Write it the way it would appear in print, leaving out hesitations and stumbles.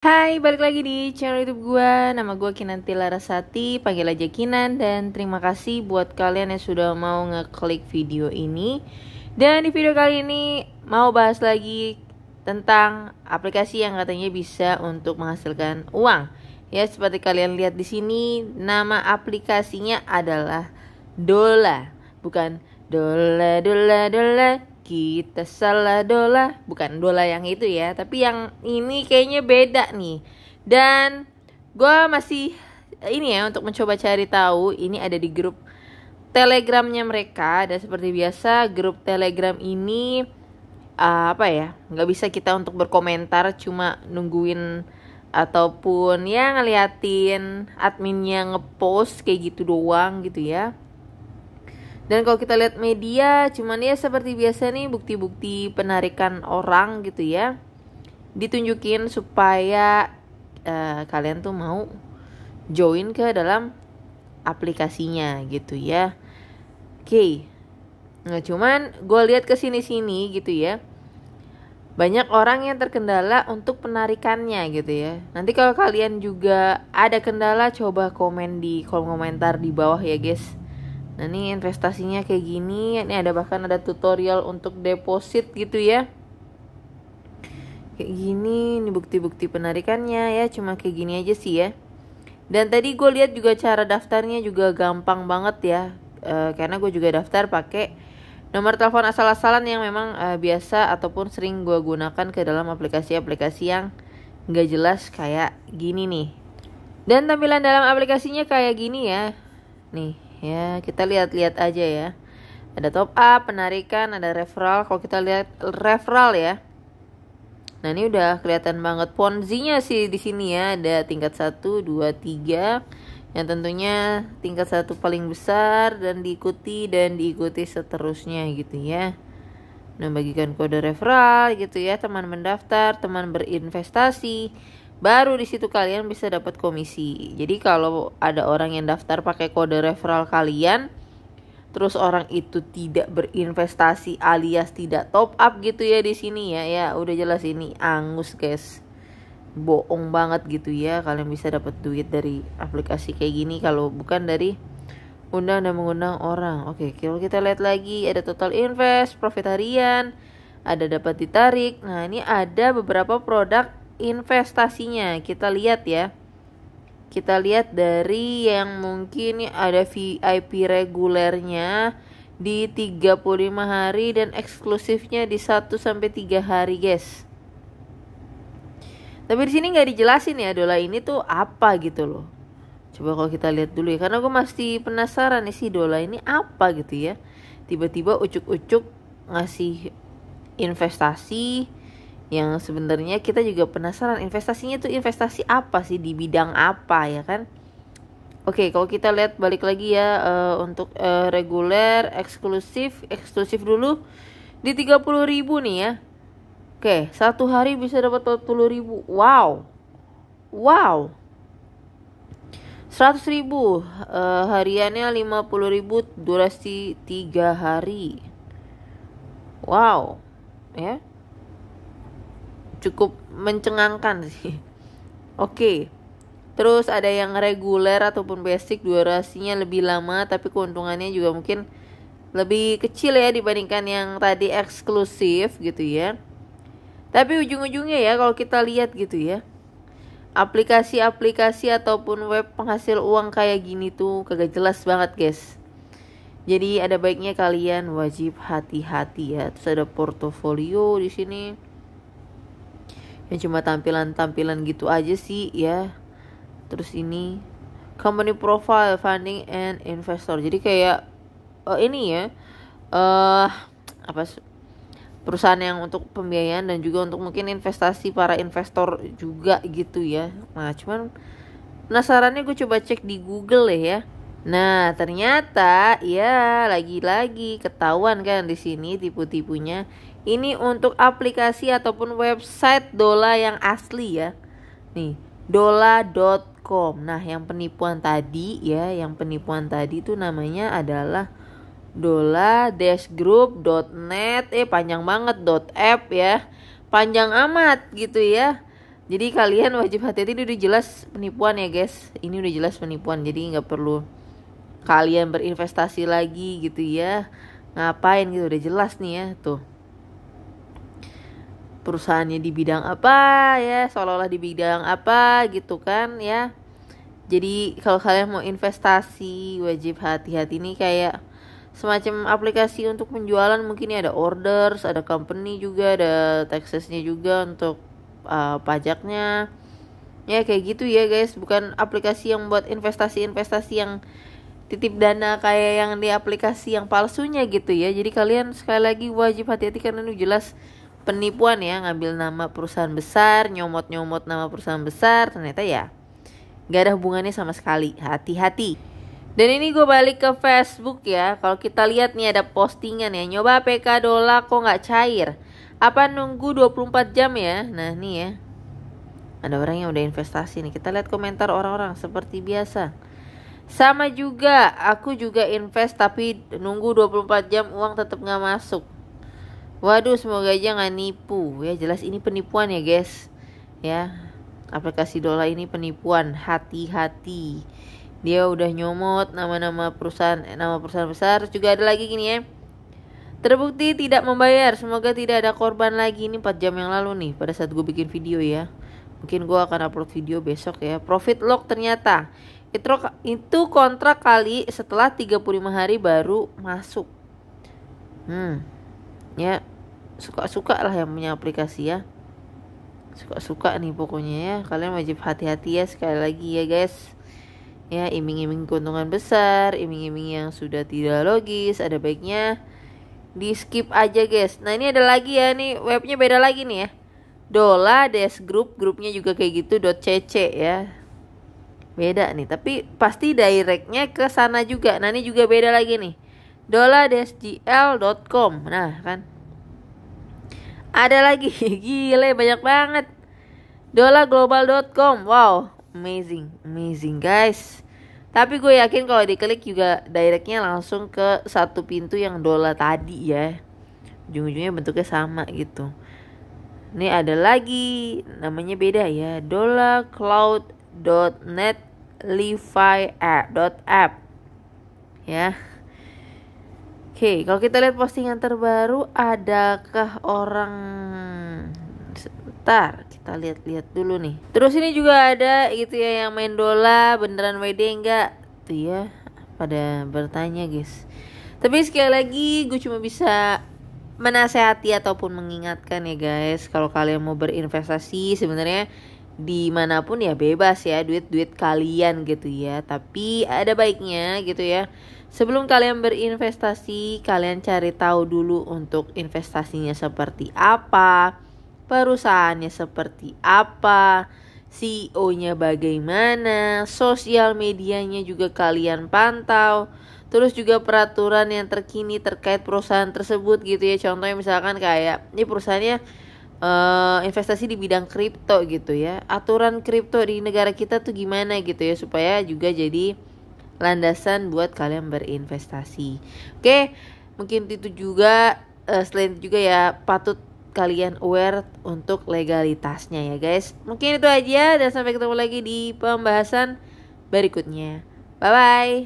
Hai, balik lagi di channel YouTube gue. Nama gue Kinanti Larasati, panggil aja Kinan. Dan terima kasih buat kalian yang sudah mau ngeklik video ini. Dan di video kali ini mau bahas lagi tentang aplikasi yang katanya bisa untuk menghasilkan uang. Ya, seperti kalian lihat di sini, nama aplikasinya adalah Dola, bukan Dola Dola Dola. Kita salah dola, bukan dola yang itu ya, tapi yang ini kayaknya beda nih. Dan gue masih ini ya untuk mencoba cari tahu. Ini ada di grup Telegramnya mereka. Dan seperti biasa grup Telegram ini apa ya, nggak bisa kita untuk berkomentar, cuma nungguin ataupun ya ngeliatin adminnya ngepost kayak gitu doang gitu ya. Dan kalau kita lihat media, cuman ya seperti biasa nih, bukti-bukti penarikan orang gitu ya, ditunjukin supaya kalian tuh mau join ke dalam aplikasinya gitu ya. Oke. Nah, cuman gue lihat ke sini-sini gitu ya, banyak orang yang terkendala untuk penarikannya gitu ya. Nanti kalau kalian juga ada kendala, coba komen di kolom komentar di bawah ya guys. Nah, ini investasinya kayak gini. Ini ada bahkan ada tutorial untuk deposit gitu ya. Kayak gini, ini bukti-bukti penarikannya ya. Cuma kayak gini aja sih ya. Dan tadi gue lihat juga cara daftarnya juga gampang banget ya. Karena gue juga daftar pakai nomor telepon asal-asalan yang memang biasa ataupun sering gue gunakan ke dalam aplikasi-aplikasi yang gak jelas kayak gini nih. Dan tampilan dalam aplikasinya kayak gini ya. Nih ya, kita lihat-lihat aja ya. Ada top up, penarikan, ada referral. Kalau kita lihat referral ya. Nah, ini udah kelihatan banget Ponzi-nya sih di sini ya. Ada tingkat 1, 2, 3. Yang tentunya tingkat 1 paling besar dan diikuti seterusnya gitu ya. Nah, bagikan kode referral gitu ya, teman mendaftar, teman berinvestasi. Baru di situ kalian bisa dapat komisi. Jadi kalau ada orang yang daftar pakai kode referral kalian, terus orang itu tidak berinvestasi alias tidak top up gitu ya di sini ya, ya udah jelas ini angus guys, bohong banget gitu ya. Kalian bisa dapat duit dari aplikasi kayak gini kalau bukan dari undang dan mengundang orang. Oke, kalau kita lihat lagi ada total invest, profit harian, ada dapat ditarik. Nah, ini ada beberapa produk investasinya. Kita lihat ya. Kita lihat dari yang mungkin ada VIP regulernya di 35 hari dan eksklusifnya di 1 sampai 3 hari, guys. Tapi di sini nggak dijelasin ya Dola ini tuh apa gitu loh. Coba kalau kita lihat dulu ya, karena gue masih penasaran nih sih Dola ini apa gitu ya. Tiba-tiba ucuk-ucuk ngasih investasi yang sebenarnya kita juga penasaran investasinya tuh investasi apa sih, di bidang apa ya kan. Oke, kalau kita lihat balik lagi ya, untuk reguler, eksklusif dulu di 30.000 nih ya. Oke, 1 hari bisa dapat 40.000. Wow. 100.000, hariannya 50.000, durasi 3 hari. Wow, ya. Cukup mencengangkan sih. Oke. Terus ada yang reguler ataupun basic, durasinya lebih lama tapi keuntungannya juga mungkin lebih kecil ya dibandingkan yang tadi eksklusif gitu ya. Tapi ujung-ujungnya ya kalau kita lihat gitu ya, aplikasi-aplikasi ataupun web penghasil uang kayak gini tuh kagak jelas banget guys. Jadi ada baiknya kalian wajib hati-hati ya. Terus ada portofolio di sini. Yang cuma tampilan-tampilan gitu aja sih ya. Terus ini company profile, funding and investor. Jadi kayak ini ya, perusahaan yang untuk pembiayaan dan juga untuk mungkin investasi para investor juga gitu ya. Nah, cuman penasarannya gue coba cek di Google ya. Nah, ternyata ya lagi-lagi ketahuan kan di sini tipu-tipunya. Ini untuk aplikasi ataupun website Dola yang asli ya. Nih, dola.com. Nah, yang penipuan tadi itu namanya adalah dola-group.net. Panjang banget .app ya. Panjang amat gitu ya. Jadi kalian wajib hati-hati, ini udah jelas penipuan ya guys. Ini udah jelas penipuan, jadi nggak perlu kalian berinvestasi lagi gitu ya. Ngapain gitu, udah jelas nih ya tuh. Perusahaannya di bidang apa ya, seolah-olah di bidang apa gitu kan ya. Jadi kalau kalian mau investasi wajib hati-hati, nih kayak semacam aplikasi untuk penjualan. Mungkin ya ada orders, ada company juga, ada taxesnya juga untuk pajaknya ya, kayak gitu ya guys. Bukan aplikasi yang buat investasi-investasi yang titip dana kayak yang di aplikasi yang palsunya gitu ya. Jadi kalian sekali lagi wajib hati-hati karena ini jelas penipuan ya, ngambil nama perusahaan besar, nyomot-nyomot nama perusahaan besar, ternyata ya gak ada hubungannya sama sekali. Hati-hati. Dan ini gue balik ke Facebook ya. Kalau kita lihat nih ada postingan ya, nyoba PK Dola kok gak cair, apa nunggu 24 jam ya. Nah nih ya, ada orang yang udah investasi nih. Kita lihat komentar orang-orang seperti biasa. Sama juga, aku juga invest tapi nunggu 24 jam uang tetap gak masuk. Waduh, semoga aja gak nipu ya. Jelas ini penipuan ya guys ya. Aplikasi Dola ini penipuan, hati-hati. Dia udah nyomot nama-nama perusahaan, nama perusahaan besar. Terus juga ada lagi gini ya, terbukti tidak membayar, semoga tidak ada korban lagi. Ini 4 jam yang lalu nih, pada saat gue bikin video ya. Mungkin gue akan upload video besok ya. Profit lock ternyata itu kontrak kali setelah 35 hari baru masuk. Ya suka-suka lah yang punya aplikasi ya. Suka-suka nih pokoknya ya. Kalian wajib hati-hati ya, sekali lagi ya guys. Ya, iming-iming keuntungan besar, iming-iming yang sudah tidak logis, ada baiknya di skip aja guys. Nah ini ada lagi ya, nih webnya beda lagi nih ya. Dola Dash Group, grupnya juga kayak gitu .cc ya. Beda nih, tapi pasti directnya ke sana juga. Nah ini juga beda lagi nih, dola-gl.com. Nah kan ada lagi, gile banyak banget. dolaglobal.com. Wow, amazing guys. Tapi gue yakin kalau diklik juga directnya langsung ke satu pintu yang Dola tadi ya. Ujung-ujungnya bentuknya sama gitu. Ini ada lagi, namanya beda ya, dolacloud.net levi.app ya. Oke, kalau kita lihat postingan terbaru, adakah orang, sebentar kita lihat-lihat dulu nih. Terus ini juga ada gitu ya yang main Dola beneran WD enggak tuh ya, pada bertanya guys. Tapi sekali lagi gue cuma bisa menasehati ataupun mengingatkan ya guys, kalau kalian mau berinvestasi sebenarnya dimanapun ya bebas ya, duit kalian gitu ya. Tapi ada baiknya gitu ya, sebelum kalian berinvestasi, kalian cari tahu dulu untuk investasinya seperti apa, perusahaannya seperti apa, CEO-nya bagaimana, sosial medianya juga kalian pantau. Terus juga peraturan yang terkini terkait perusahaan tersebut gitu ya. Contohnya misalkan kayak ini perusahaannya investasi di bidang kripto gitu ya. Aturan kripto di negara kita tuh gimana gitu ya, supaya juga jadi landasan buat kalian berinvestasi. Oke, mungkin itu juga selain itu juga ya patut kalian aware untuk legalitasnya ya guys. Mungkin itu aja dan sampai ketemu lagi di pembahasan berikutnya. Bye bye.